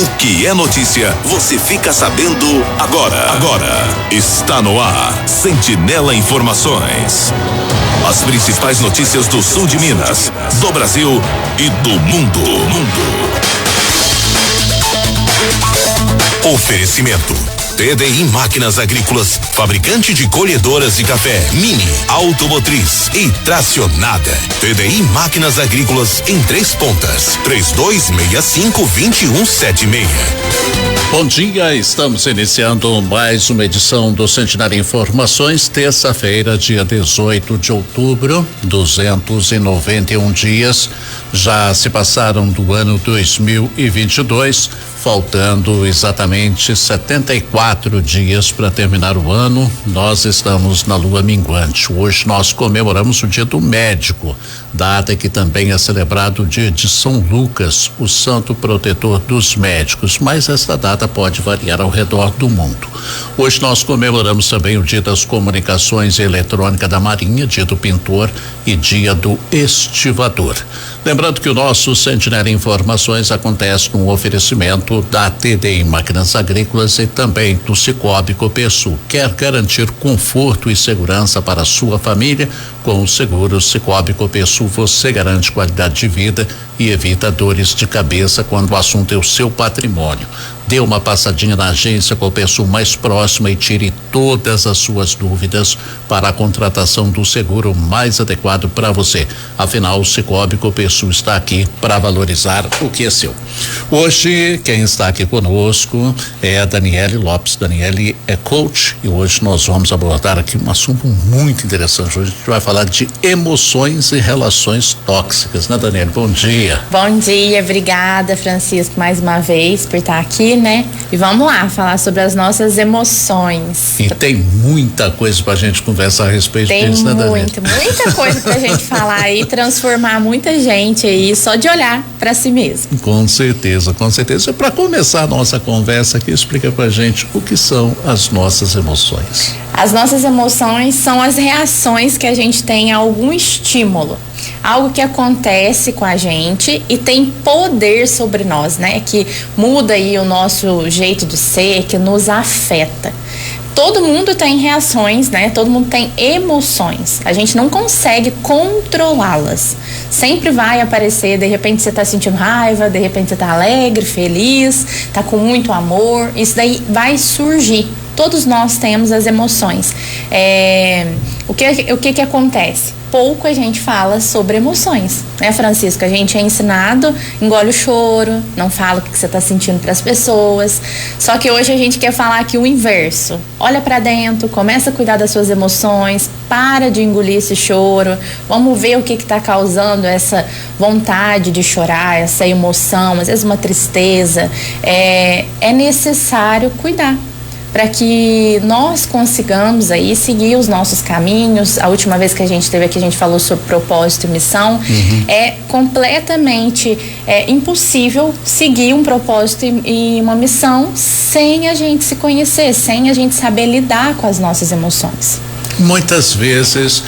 O que é notícia, você fica sabendo agora. Está no ar, Sentinela Informações. As principais notícias do sul de Minas, do Brasil e do mundo. Oferecimento: TDI Máquinas Agrícolas, fabricante de colhedoras de café, Mini, Automotriz e Tracionada. TDI Máquinas Agrícolas em Três Pontas, 3265-2176. Bom dia, estamos iniciando mais uma edição do Sentinela Informações, terça-feira, dia 18 de outubro, 291 dias já se passaram do ano 2022, faltando exatamente 74 dias para terminar o ano. Nós estamos na lua minguante. Hoje nós comemoramos o Dia do Médico, data que também é celebrado o Dia de São Lucas, o santo protetor dos médicos, mas esta data pode variar ao redor do mundo. Hoje nós comemoramos também o Dia das Comunicações e Eletrônica da Marinha, Dia do Pintor e Dia do Estivador. Lembrando que o nosso Sentinela Informações acontece com o oferecimento da TDI Máquinas Agrícolas e também do Cicobi Copersul. Quer garantir conforto e segurança para a sua família? Com o seguro Cicobi Copersul você garante qualidade de vida e evita dores de cabeça quando o assunto é o seu patrimônio. Dê uma passadinha na agência Copersul mais próxima e tire todas as suas dúvidas para a contratação do seguro mais adequado para você. Afinal, o Cicobi Copersul está aqui para valorizar o que é seu. Hoje, quem está aqui conosco é a Daniele Lopes. Daniele é coach e hoje nós vamos abordar aqui um assunto muito interessante. Hoje a gente vai falar de emoções e relações tóxicas, né, Daniele? Bom dia. Bom dia, obrigada, Francisco, mais uma vez por estar aqui, né? E vamos lá, falar sobre as nossas emoções. E tem muita coisa pra gente conversar a respeito disso, né, Daniele? Muita coisa pra gente falar e transformar muita gente aí só de olhar pra si mesmo. Com certeza, com certeza. Para começar a nossa conversa aqui, explica pra gente o que são as nossas emoções. As nossas emoções são as reações que a gente tem a algum estímulo. Algo que acontece com a gente e tem poder sobre nós, né? Que muda aí o nosso jeito de ser, que nos afeta. Todo mundo tem reações, né? Todo mundo tem emoções. A gente não consegue controlá-las. Sempre vai aparecer, de repente você tá sentindo raiva, de repente você tá alegre, feliz, tá com muito amor. Isso daí vai surgir. Todos nós temos as emoções. O que acontece? Pouco a gente fala sobre emoções, né, Francisco? A gente é ensinado, engole o choro, não fala o que você está sentindo para as pessoas. Só que hoje a gente quer falar aqui o inverso. Olha para dentro, começa a cuidar das suas emoções, para de engolir esse choro. Vamos ver o que está causando essa vontade de chorar, essa emoção, às vezes uma tristeza. É necessário cuidar, para que nós consigamos aí seguir os nossos caminhos. A última vez que a gente esteve aqui, a gente falou sobre propósito e missão. É completamente impossível seguir um propósito e uma missão sem a gente se conhecer, sem a gente saber lidar com as nossas emoções. Muitas vezes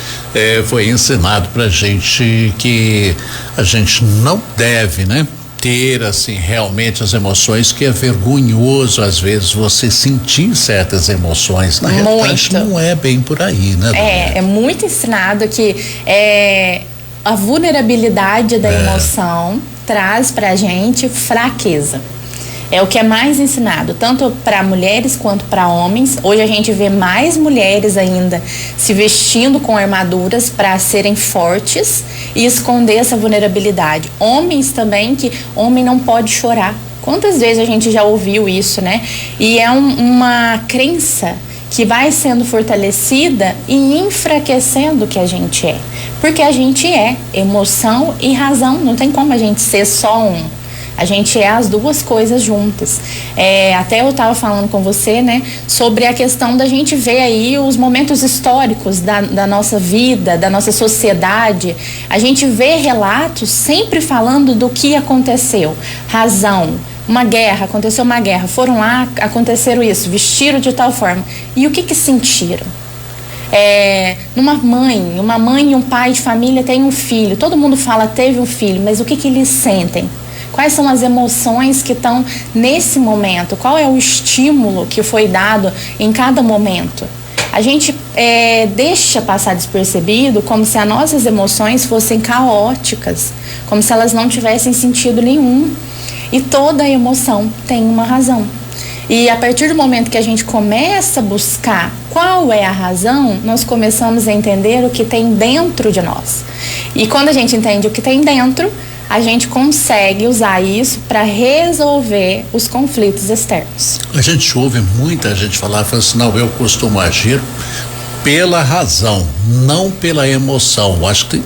foi ensinado pra gente que a gente não deve, né, ter assim realmente as emoções, que é vergonhoso às vezes você sentir certas emoções. Na realidade não é bem por aí, né? É muito ensinado que a vulnerabilidade da emoção traz pra gente fraqueza. É o que é mais ensinado, tanto para mulheres quanto para homens. Hoje a gente vê mais mulheres ainda se vestindo com armaduras para serem fortes e esconder essa vulnerabilidade. Homens também, que homem não pode chorar. Quantas vezes a gente já ouviu isso, né? E é uma crença que vai sendo fortalecida e enfraquecendo o que a gente é. Porque a gente é emoção e razão, não tem como a gente ser só um. A gente é as duas coisas juntas. Até eu estava falando com você, né, sobre a questão da gente ver aí os momentos históricos da nossa vida, da nossa sociedade. A gente vê relatos sempre falando do que aconteceu. Razão. Uma guerra, aconteceu uma guerra. Foram lá, aconteceram isso, vestiram de tal forma. E o que sentiram? Uma mãe e um pai de família tem um filho. Todo mundo fala teve um filho, mas o que eles sentem Quais são as emoções que estão nesse momento? Qual é o estímulo que foi dado em cada momento? A gente deixa passar despercebido como se as nossas emoções fossem caóticas, como se elas não tivessem sentido nenhum. E toda emoção tem uma razão. E a partir do momento que a gente começa a buscar qual é a razão, nós começamos a entender o que tem dentro de nós. E quando a gente entende o que tem dentro, a gente consegue usar isso para resolver os conflitos externos. A gente ouve muita gente falar assim, não, eu costumo agir pela razão, não pela emoção. Acho que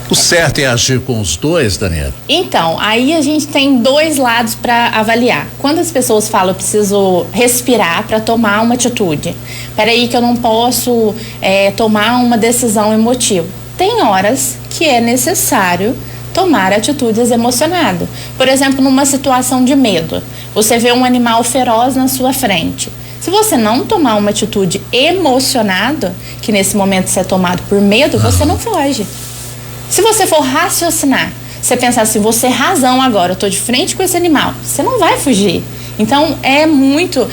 o certo é agir com os dois, Daniela. Então, aí a gente tem dois lados para avaliar. Quando as pessoas falam, eu preciso respirar para tomar uma atitude. Peraí que eu não posso tomar uma decisão emotiva. Tem horas que é necessário tomar atitudes emocionadas. Por exemplo, numa situação de medo. Você vê um animal feroz na sua frente. Se você não tomar uma atitude emocionada, que nesse momento você é tomado por medo, você não foge. Se você for raciocinar, você pensar assim, vou ter razão agora, eu tô de frente com esse animal, você não vai fugir. Então, é muito...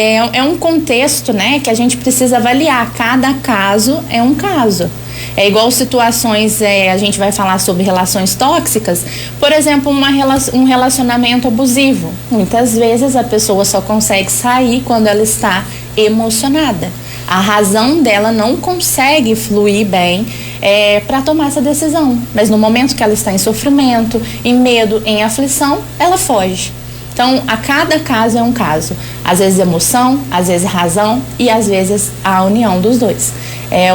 É um contexto, né, que a gente precisa avaliar. Cada caso é um caso. É igual situações, a gente vai falar sobre relações tóxicas. Por exemplo, um relacionamento abusivo. Muitas vezes a pessoa só consegue sair quando ela está emocionada. A razão dela não consegue fluir bem para tomar essa decisão. Mas no momento que ela está em sofrimento, em medo, em aflição, ela foge. Então, a cada caso é um caso. Às vezes emoção, às vezes razão e às vezes a união dos dois.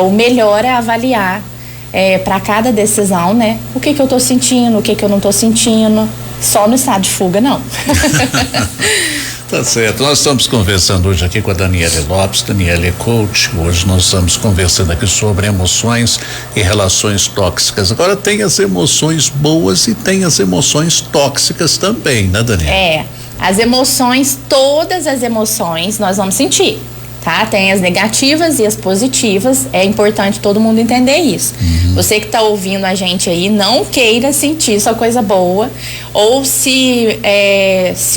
O melhor é avaliar para cada decisão, né? O que eu estou sentindo, o que eu não estou sentindo. Só no estado de fuga, não. Tá certo, nós estamos conversando hoje aqui com a Daniele Lopes. Daniele é coach. Hoje nós estamos conversando aqui sobre emoções e relações tóxicas. Agora tem as emoções boas e tem as emoções tóxicas também, né, Daniele? As emoções, todas as emoções nós vamos sentir, tá? Tem as negativas e as positivas, é importante todo mundo entender isso. Você que está ouvindo a gente aí, não queira sentir só coisa boa ou se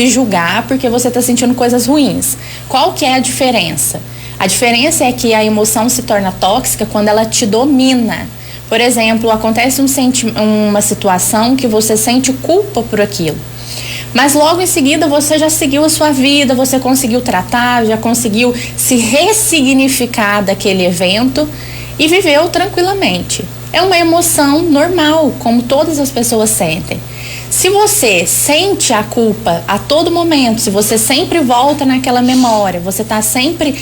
julgar porque você está sentindo coisas ruins. Qual que é a diferença? A diferença é que a emoção se torna tóxica quando ela te domina. Por exemplo, acontece uma situação que você sente culpa por aquilo. Mas logo em seguida você já seguiu a sua vida, você conseguiu tratar, já conseguiu se ressignificar daquele evento e viveu tranquilamente. É uma emoção normal, como todas as pessoas sentem. Se você sente a culpa a todo momento, se você sempre volta naquela memória, você está sempre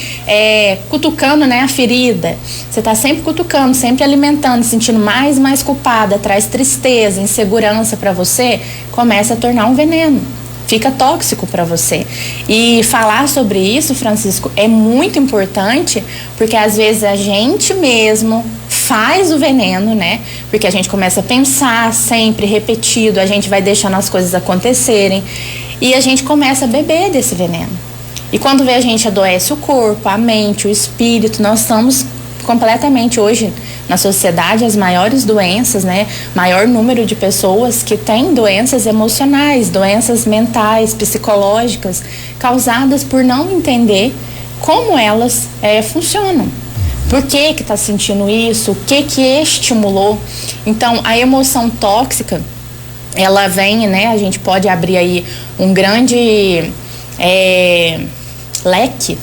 cutucando, né, a ferida, você está sempre cutucando, sempre alimentando, sentindo mais e mais culpada, traz tristeza, insegurança para você, começa a tornar um veneno. Fica tóxico para você. E falar sobre isso, Francisco, é muito importante, porque às vezes a gente mesmo faz o veneno, né? Porque a gente começa a pensar sempre repetido, a gente vai deixando as coisas acontecerem e a gente começa a beber desse veneno. E quando vê, a gente adoece o corpo, a mente, o espírito. Nós estamos completamente hoje na sociedade as maiores doenças, né? Maior número de pessoas que têm doenças emocionais, doenças mentais, psicológicas, causadas por não entender como elas funcionam. Por que está sentindo isso? O que estimulou? Então, a emoção tóxica, ela vem, né? A gente pode abrir aí um grande leque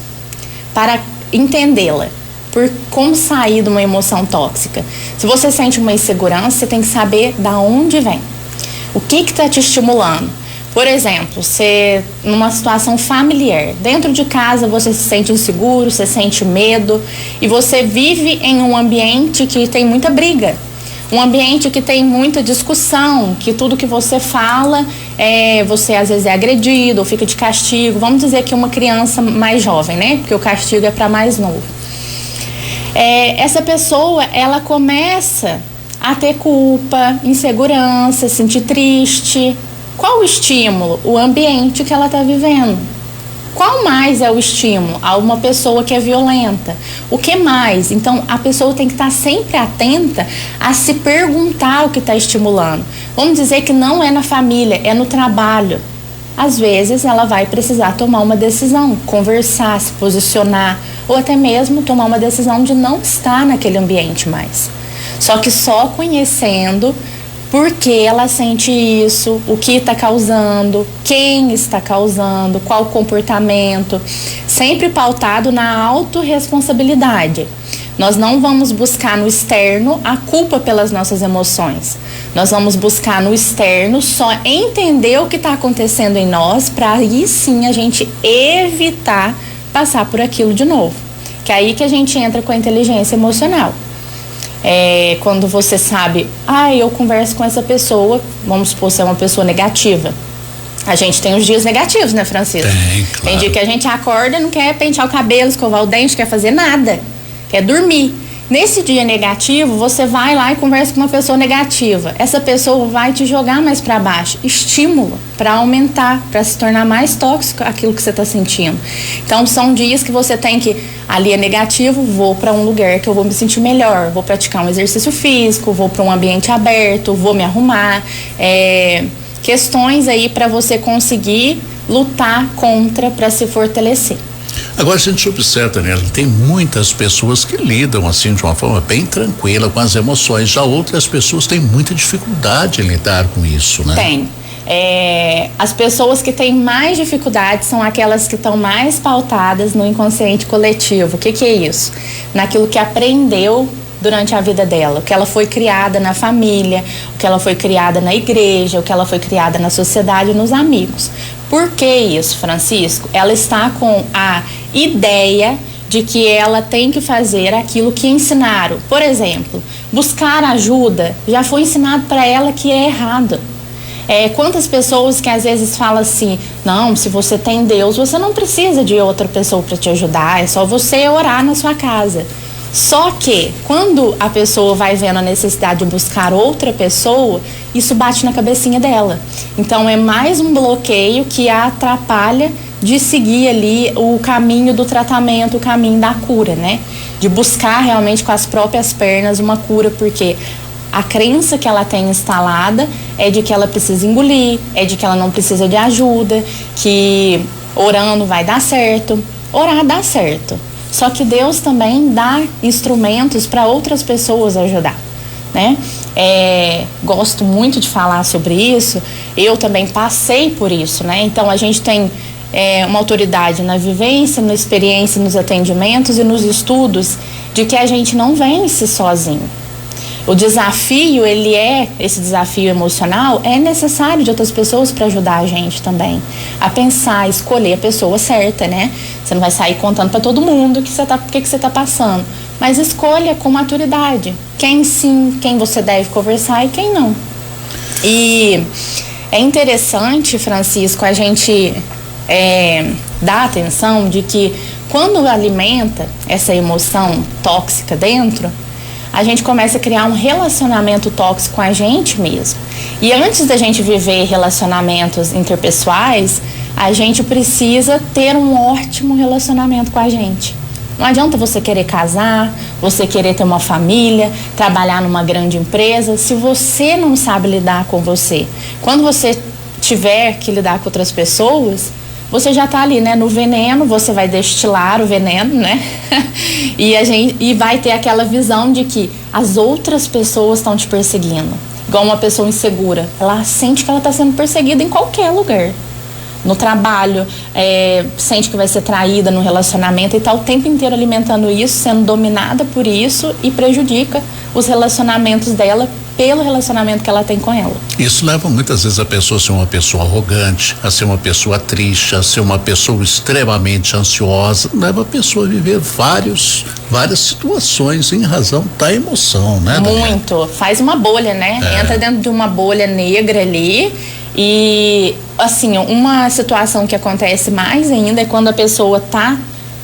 para entendê-la. Por como sair de uma emoção tóxica. Se você sente uma insegurança, você tem que saber da onde vem. O que está te estimulando? Por exemplo, você numa situação familiar, dentro de casa você se sente inseguro, você sente medo e você vive em um ambiente que tem muita briga. Um ambiente que tem muita discussão, que tudo que você fala, você às vezes é agredido ou fica de castigo. Vamos dizer que uma criança mais jovem, né? Porque o castigo é para mais novo. Essa pessoa, ela começa a ter culpa, insegurança, sentir triste. Qual o estímulo? O ambiente que ela está vivendo. Qual mais é o estímulo? A uma pessoa que é violenta. O que mais? Então, a pessoa tem que estar sempre atenta a se perguntar o que está estimulando. Vamos dizer que não é na família, é no trabalho. Às vezes, ela vai precisar tomar uma decisão, conversar, se posicionar, ou até mesmo tomar uma decisão de não estar naquele ambiente mais. Só que só conhecendo por que ela sente isso, o que está causando, quem está causando, qual comportamento, sempre pautado na autorresponsabilidade. Nós não vamos buscar no externo a culpa pelas nossas emoções. Nós vamos buscar no externo só entender o que está acontecendo em nós, para aí sim a gente evitar passar por aquilo de novo. Que é aí que a gente entra com a inteligência emocional. Quando você sabe, eu converso com essa pessoa, vamos supor ser uma pessoa negativa. A gente tem os dias negativos, né, Francisco? Claro. Tem dia que a gente acorda, não quer pentear o cabelo, escovar o dente, quer fazer nada, quer dormir. Nesse dia negativo, você vai lá e conversa com uma pessoa negativa. Essa pessoa vai te jogar mais para baixo. Estímulo para aumentar, para se tornar mais tóxico aquilo que você está sentindo. Então, são dias que você tem que, ali é negativo, vou para um lugar que eu vou me sentir melhor, vou praticar um exercício físico, vou para um ambiente aberto, vou me arrumar. Questões aí para você conseguir lutar contra, para se fortalecer. Agora a gente observa, né? Tem muitas pessoas que lidam assim de uma forma bem tranquila com as emoções, já outras pessoas têm muita dificuldade em lidar com isso, né? Tem. As pessoas que têm mais dificuldade são aquelas que estão mais pautadas no inconsciente coletivo. O que é isso? Naquilo que aprendeu durante a vida dela, o que ela foi criada na família, o que ela foi criada na igreja, o que ela foi criada na sociedade, nos amigos. Por que isso, Francisco? Ela está com a ideia de que ela tem que fazer aquilo que ensinaram. Por exemplo, buscar ajuda já foi ensinado para ela que é errado. Quantas pessoas que às vezes falam assim, não, se você tem Deus, você não precisa de outra pessoa para te ajudar, é só você orar na sua casa. Só que, quando a pessoa vai vendo a necessidade de buscar outra pessoa, isso bate na cabecinha dela. Então, é mais um bloqueio que a atrapalha de seguir ali o caminho do tratamento, o caminho da cura, né? De buscar realmente com as próprias pernas uma cura, porque a crença que ela tem instalada é de que ela precisa engolir, é de que ela não precisa de ajuda, que orando vai dar certo. Orar dá certo. Só que Deus também dá instrumentos para outras pessoas ajudar, né? Gosto muito de falar sobre isso. Eu também passei por isso, né? Então a gente tem uma autoridade na vivência, na experiência, nos atendimentos e nos estudos de que a gente não vence sozinho. O desafio, esse desafio emocional, é necessário de outras pessoas para ajudar a gente também a pensar, escolher a pessoa certa, né? Você não vai sair contando para todo mundo o que você tá passando, mas escolha com maturidade quem sim, quem você deve conversar e quem não. E é interessante, Francisco, a gente dar atenção de que quando alimenta essa emoção tóxica dentro, a gente começa a criar um relacionamento tóxico com a gente mesmo. E antes da gente viver relacionamentos interpessoais, a gente precisa ter um ótimo relacionamento com a gente. Não adianta você querer casar, você querer ter uma família, trabalhar numa grande empresa, se você não sabe lidar com você. Quando você tiver que lidar com outras pessoas, você já está ali, né, no veneno, você vai destilar o veneno, né? E vai ter aquela visão de que as outras pessoas estão te perseguindo. Igual uma pessoa insegura, ela sente que ela está sendo perseguida em qualquer lugar. No trabalho, sente que vai ser traída no relacionamento e está o tempo inteiro alimentando isso, sendo dominada por isso e prejudica os relacionamentos dela pelo relacionamento que ela tem com ela. Isso leva muitas vezes a pessoa a ser uma pessoa arrogante, a ser uma pessoa triste, a ser uma pessoa extremamente ansiosa, leva a pessoa a viver várias situações em razão da emoção, né, Daniela? Muito, faz uma bolha, né? Entra dentro de uma bolha negra ali. E assim, uma situação que acontece mais ainda é quando a pessoa tá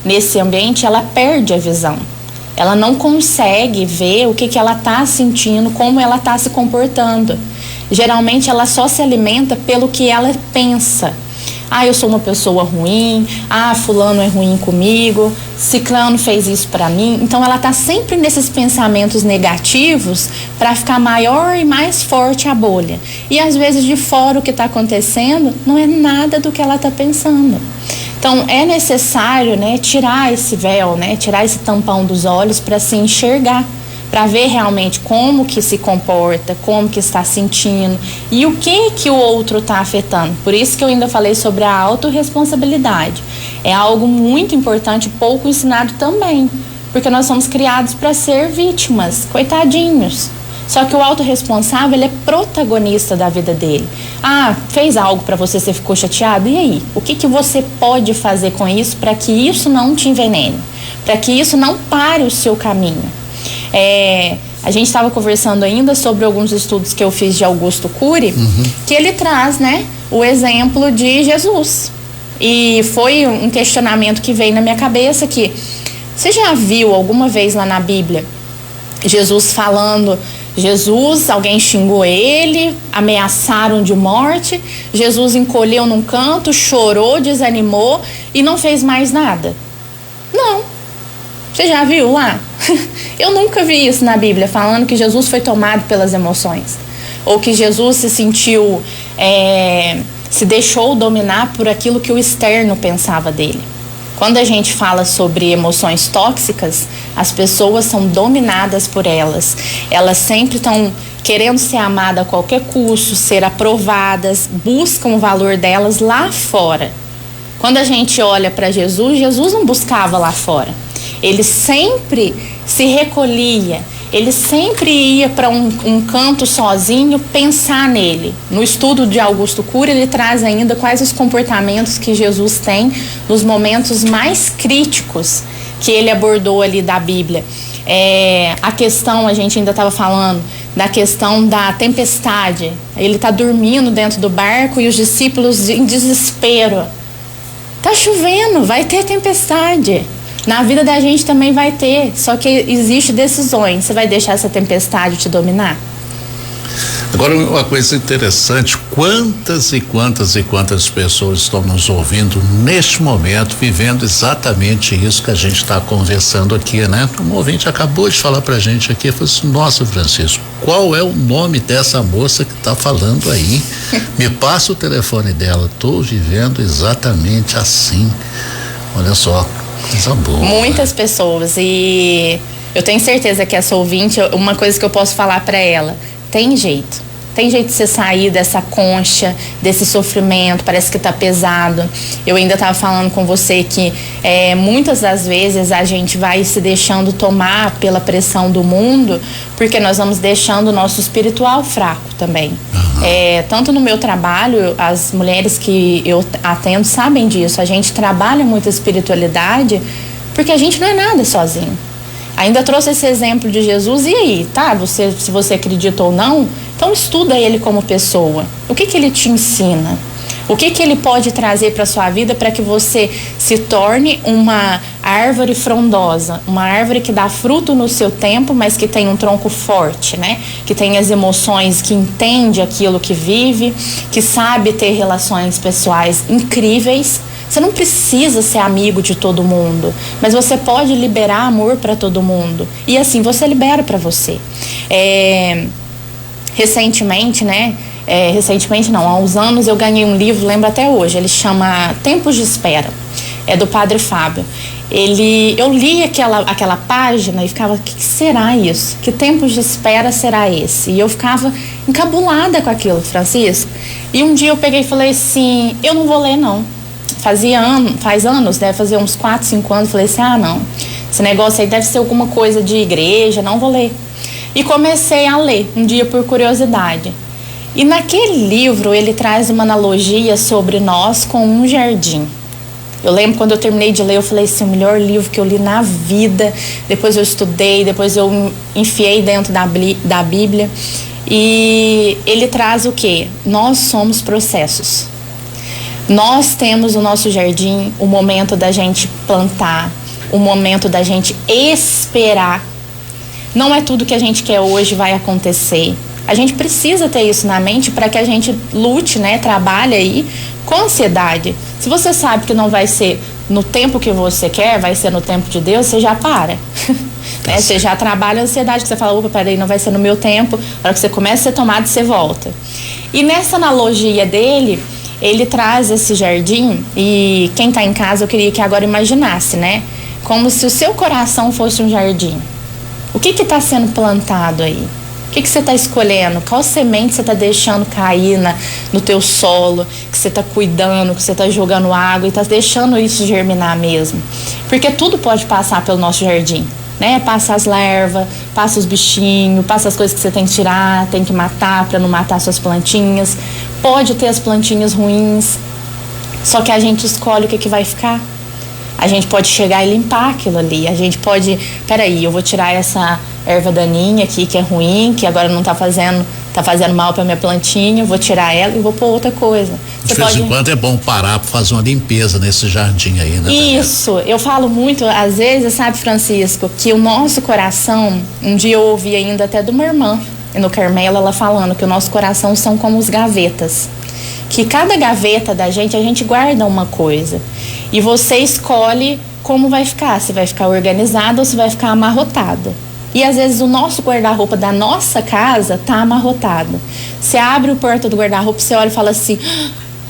nesse ambiente, ela perde a visão. Ela não consegue ver o que ela tá sentindo, como ela tá se comportando. Geralmente ela só se alimenta pelo que ela pensa. eu sou uma pessoa ruim, fulano é ruim comigo, ciclano fez isso para mim. Então ela tá sempre nesses pensamentos negativos para ficar maior e mais forte a bolha. E às vezes de fora o que está acontecendo não é nada do que ela tá pensando. Então é necessário, né, tirar esse véu, né, tirar esse tampão dos olhos para se enxergar, para ver realmente como que se comporta, como que está sentindo e o que o outro está afetando. Por isso que eu ainda falei sobre a autorresponsabilidade. É algo muito importante, pouco ensinado também, porque nós somos criados para ser vítimas, coitadinhos. Só que o autorresponsável, ele é protagonista da vida dele. Fez algo para você, você ficou chateado? E aí? O que você pode fazer com isso para que isso não te envenene? Para que isso não pare o seu caminho? A gente estava conversando ainda sobre alguns estudos que eu fiz de Augusto Cury, que ele traz, né, o exemplo de Jesus. E foi um questionamento que veio na minha cabeça que você já viu alguma vez lá na Bíblia Jesus falando, alguém xingou ele, ameaçaram de morte, Jesus encolheu num canto, chorou, desanimou e não fez mais nada? Não. Você já viu lá? Eu nunca vi isso na Bíblia, falando que Jesus foi tomado pelas emoções. Ou que Jesus se sentiu, se deixou dominar por aquilo que o externo pensava dele. Quando a gente fala sobre emoções tóxicas, as pessoas são dominadas por elas. Elas sempre estão querendo ser amadas a qualquer custo, ser aprovadas, buscam o valor delas lá fora. Quando a gente olha para Jesus, Jesus não buscava lá fora. Ele sempre se recolhia, ele sempre ia para um canto sozinho pensar nele. No estudo de Augusto Cury, ele traz ainda quais os comportamentos que Jesus tem nos momentos mais críticos que ele abordou ali da Bíblia. A questão, a gente ainda estava falando da questão da tempestade. Ele está dormindo dentro do barco e os discípulos em desespero. Tá chovendo, vai ter tempestade. Na vida da gente também vai ter, só que existe decisões. Você vai deixar essa tempestade te dominar? Agora, uma coisa interessante, quantas e quantas pessoas estão nos ouvindo neste momento, vivendo exatamente isso que a gente está conversando aqui, né? Um ouvinte acabou de falar pra gente aqui, falou assim, nossa, Francisco, qual é o nome dessa moça que tá falando aí? Me passa o telefone dela, tô vivendo exatamente assim. Olha só, coisa boa. Muitas pessoas, e eu tenho certeza que essa ouvinte, uma coisa que eu posso falar pra ela, tem jeito de você sair dessa concha, desse sofrimento, parece que tá pesado. Eu ainda tava falando com você que muitas das vezes a gente vai se deixando tomar pela pressão do mundo, porque nós vamos deixando o nosso espiritual fraco também. Tanto no meu trabalho, as mulheres que eu atendo sabem disso, a gente trabalha muito a espiritualidade porque a gente não é nada sozinho. Ainda trouxe esse exemplo de Jesus, e aí, tá? Se você acredita ou não, então estuda ele como pessoa. O que ele te ensina? O que ele pode trazer para sua vida para que você se torne uma árvore frondosa, uma árvore que dá fruto no seu tempo, mas que tem um tronco forte, né? Que tem as emoções, que entende aquilo que vive, que sabe ter relações pessoais incríveis. Você não precisa ser amigo de todo mundo, mas você pode liberar amor para todo mundo. E assim você libera para você. Recentemente, né? Recentemente não, há uns anos eu ganhei um livro, lembro até hoje, ele chama Tempos de Espera, é do Padre Fábio. Eu li aquela página e ficava, o que será isso? Que tempos de espera será esse? E eu ficava encabulada com aquilo, Francisco. E um dia eu peguei e falei assim, eu não vou ler não. Faz anos, deve fazer uns 4, 5 anos, falei assim, não, esse negócio aí deve ser alguma coisa de igreja, não vou ler. E comecei a ler, um dia por curiosidade. E naquele livro ele traz uma analogia sobre nós com um jardim. Eu lembro quando eu terminei de ler, eu falei assim, o melhor livro que eu li na vida. Depois eu estudei, depois eu enfiei dentro da Bíblia. E ele traz o quê? Nós somos processos. Nós temos o nosso jardim, o momento da gente plantar, o momento da gente esperar. Não é tudo que a gente quer hoje vai acontecer. A gente precisa ter isso na mente para que a gente lute, né? Trabalhe aí com ansiedade. Se você sabe que não vai ser no tempo que você quer, vai ser no tempo de Deus, você já para. Né? Você já trabalha a ansiedade, que você fala, opa, peraí, não vai ser no meu tempo. Na hora que você começa a ser tomado, você volta. E nessa analogia dele, ele traz esse jardim, e quem está em casa, eu queria que agora imaginasse, né? Como se o seu coração fosse um jardim. O que está sendo plantado aí? O que você está escolhendo? Qual semente você está deixando cair no teu solo? Que você está cuidando, que você está jogando água e está deixando isso germinar mesmo? Porque tudo pode passar pelo nosso jardim, né? Passa as larvas, passa os bichinhos, passa as coisas que você tem que tirar, tem que matar para não matar suas plantinhas. Pode ter as plantinhas ruins, só que a gente escolhe o que vai ficar. A gente pode chegar e limpar aquilo ali. A gente pode, peraí, eu vou tirar essa erva daninha aqui que é ruim, que agora não tá fazendo mal para minha plantinha, vou tirar ela e vou pôr outra coisa. De vez em quando é bom parar para fazer uma limpeza nesse jardim aí, né? Isso, eu falo muito, às vezes, sabe, Francisco, que o nosso coração, um dia eu ouvi ainda até de uma irmã, no Carmelo, ela falando que o nosso coração são como os gavetas. Que cada gaveta da gente, a gente guarda uma coisa. E você escolhe como vai ficar, se vai ficar organizado ou se vai ficar amarrotado. E às vezes o nosso guarda-roupa da nossa casa tá amarrotado. Você abre o porta do guarda-roupa, você olha e fala assim,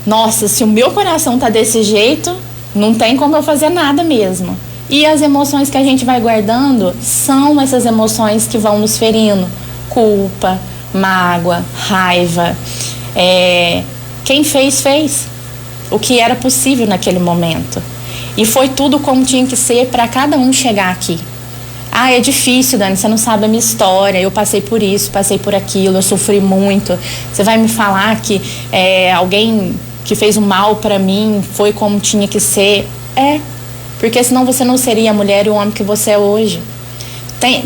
nossa, se o meu coração tá desse jeito, não tem como eu fazer nada mesmo. E as emoções que a gente vai guardando são essas emoções que vão nos ferindo. Culpa, mágoa, raiva. Quem fez o que era possível naquele momento. E foi tudo como tinha que ser para cada um chegar aqui. Ah, é difícil, Dani, você não sabe a minha história, eu passei por isso, passei por aquilo, eu sofri muito. Você vai me falar que alguém que fez um mal para mim foi como tinha que ser? Porque senão você não seria a mulher e o homem que você é hoje.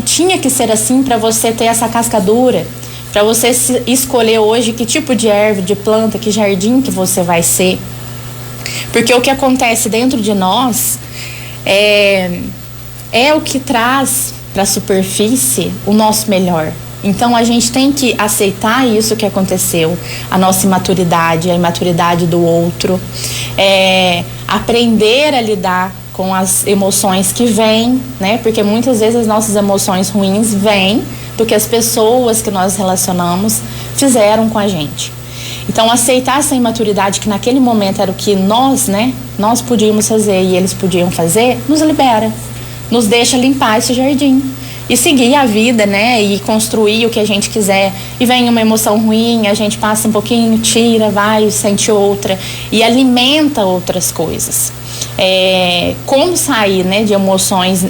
Tinha que ser assim para você ter essa casca dura, para você escolher hoje que tipo de erva, de planta, que jardim que você vai ser. Porque o que acontece dentro de nós é o que traz para a superfície o nosso melhor. Então a gente tem que aceitar isso que aconteceu, a nossa imaturidade, a imaturidade do outro, aprender a lidar com as emoções que vêm, né? Porque muitas vezes as nossas emoções ruins vêm do que as pessoas que nós relacionamos fizeram com a gente. Então, aceitar essa imaturidade que naquele momento era o que nós podíamos fazer e eles podiam fazer, nos libera, nos deixa limpar esse jardim e seguir a vida, né? E construir o que a gente quiser. E vem uma emoção ruim, a gente passa um pouquinho, tira, vai, sente outra e alimenta outras coisas. Como sair, né, de emoções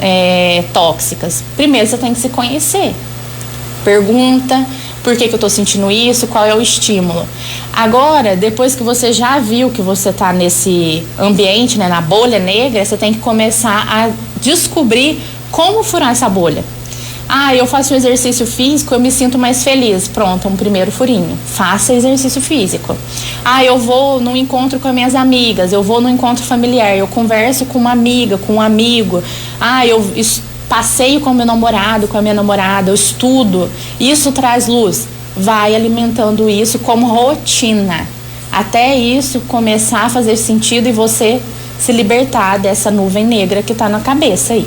tóxicas? Primeiro você tem que se conhecer. Pergunta, por que eu tô sentindo isso? Qual é o estímulo? Agora, depois que você já viu que você tá nesse ambiente, né, na bolha negra, você tem que começar a descobrir como furar essa bolha. Ah, eu faço um exercício físico, eu me sinto mais feliz. Pronto, um primeiro furinho. Faça exercício físico. Ah, eu vou num encontro com as minhas amigas, eu vou num encontro familiar, eu converso com uma amiga, com um amigo. Ah, eu passeio com meu namorado, com a minha namorada, eu estudo. Isso traz luz. Vai alimentando isso como rotina. Até isso começar a fazer sentido e você se libertar dessa nuvem negra que está na cabeça aí.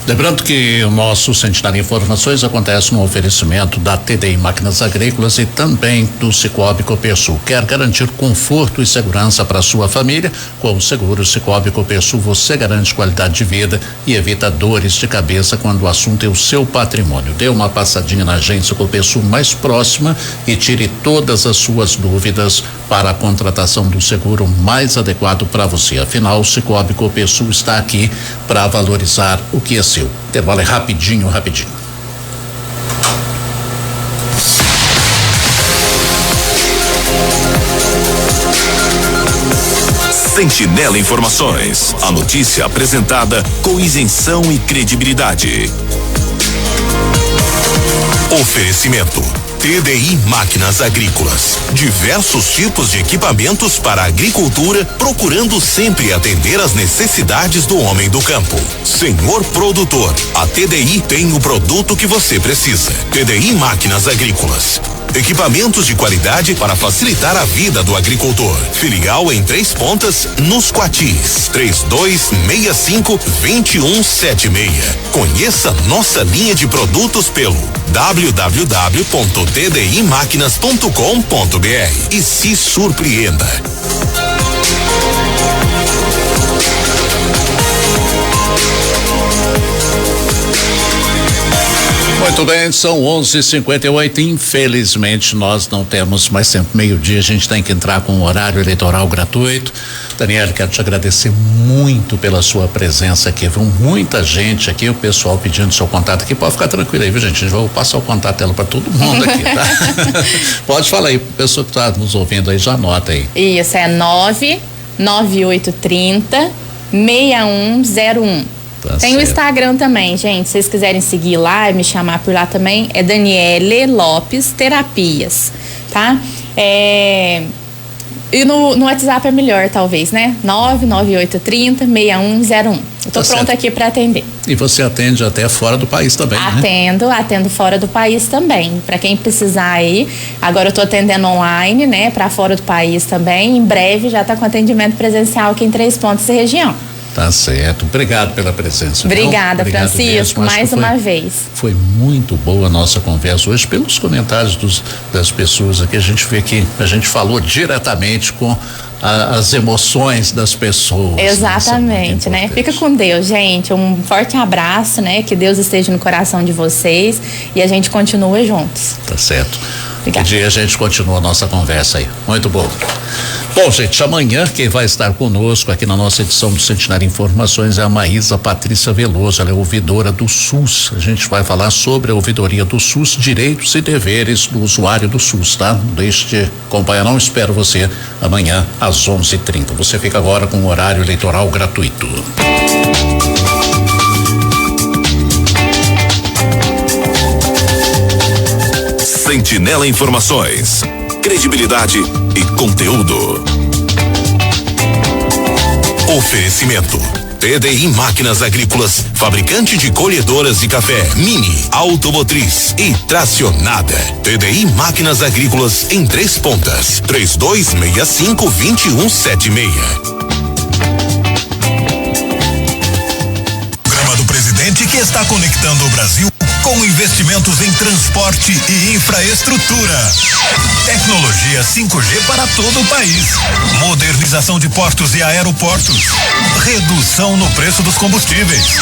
Lembrando que o nosso Centenário Informações acontece no oferecimento da TDI Máquinas Agrícolas e também do Cicobi Copersul. Quer garantir conforto e segurança para sua família? Com o seguro Cicobi Copersul você garante qualidade de vida e evita dores de cabeça quando o assunto é o seu patrimônio. Dê uma passadinha na agência Copersul mais próxima e tire todas as suas dúvidas para a contratação do seguro mais adequado para você. Afinal, o Cicobi Copersul está aqui para valorizar o que é seu. Intervalo é rapidinho. Sentinela Informações. A notícia apresentada com isenção e credibilidade. Oferecimento. TDI Máquinas Agrícolas. Diversos tipos de equipamentos para a agricultura, procurando sempre atender às necessidades do homem do campo. Senhor produtor, a TDI tem o produto que você precisa. TDI Máquinas Agrícolas. Equipamentos de qualidade para facilitar a vida do agricultor. Filial em Três Pontas, nos Quatis. 3265-2176. Conheça nossa linha de produtos pelo www.tdimaquinas.com.br e se surpreenda. Muito bem, são 11:58. Infelizmente nós não temos mais tempo. Meio-dia a gente tem que entrar com um horário eleitoral gratuito. Daniel, quero te agradecer muito pela sua presença aqui. Viu muita gente aqui, o pessoal pedindo seu contato aqui. Pode ficar tranquilo aí, viu, gente? A gente vai passar o contato dela para todo mundo aqui, tá? Pode falar aí, pessoa que está nos ouvindo aí, já anota aí. Isso, é 99830-6101. Tá Tem certo. o Instagram também, gente. Se vocês quiserem seguir lá e me chamar por lá também, é Daniele Lopes Terapias, tá? E no WhatsApp é melhor, talvez, né? 99830-6101. Eu tô Tá pronta certo. aqui para atender. E você atende até fora do país também, né? Atendo fora do país também. Para quem precisar aí. Agora eu tô atendendo online, né? Para fora do país também. Em breve já tá com atendimento presencial aqui em Três Pontos e região. Tá certo. Obrigado pela presença. Obrigada, Obrigado Francisco, mesmo. Acho mais que uma vez. Foi muito boa a nossa conversa hoje, pelos comentários das pessoas aqui. A gente vê que a gente falou diretamente com as emoções das pessoas. Exatamente, né? Fica com Deus, gente. Um forte abraço, né? Que Deus esteja no coração de vocês e a gente continua juntos. Tá certo. Obrigada. Um dia a gente continua a nossa conversa aí. Muito bom. Bom, gente, amanhã quem vai estar conosco aqui na nossa edição do Centenário Informações é a Maísa Patrícia Veloso. Ela é ouvidora do SUS. A gente vai falar sobre a ouvidoria do SUS, direitos e deveres do usuário do SUS, tá? Não deixe de acompanhar, não. Espero você amanhã às 11:30. Você fica agora com o horário eleitoral gratuito. Sentinela Informações. Credibilidade e conteúdo. Oferecimento. TDI Máquinas Agrícolas, fabricante de colhedoras de café, Mini, Automotriz e Tracionada. TDI Máquinas Agrícolas em Três Pontas, 3265-2176. Programa do presidente que está conectando o Brasil com investimentos em transporte e infraestrutura. Tecnologia 5G para todo o país. Modernização de portos e aeroportos. Redução no preço dos combustíveis.